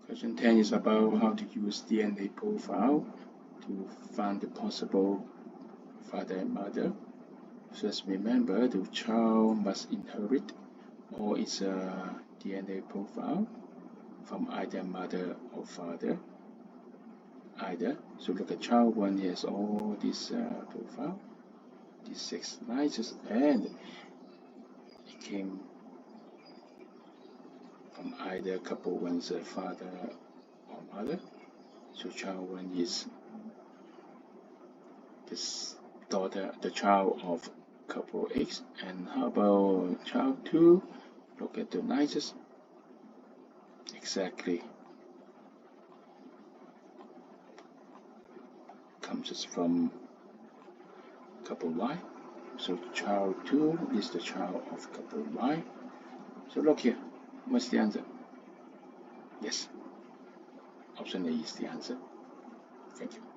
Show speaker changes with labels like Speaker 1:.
Speaker 1: Question 10 is about how to use DNA profile to find the possible father and mother. First, remember the child must inherit all its DNA profile from either mother or father. So look at child 1 has all this profile, these 6 lines, and it came from either couple 1's father or mother. So child 1 is this daughter, the child of couple X. And how about child 2? Look at the lines. Exactly. Comes from couple Y. So child 2 is the child of couple Y. So look here. What's the answer? Yes. Option A is the answer. Thank you.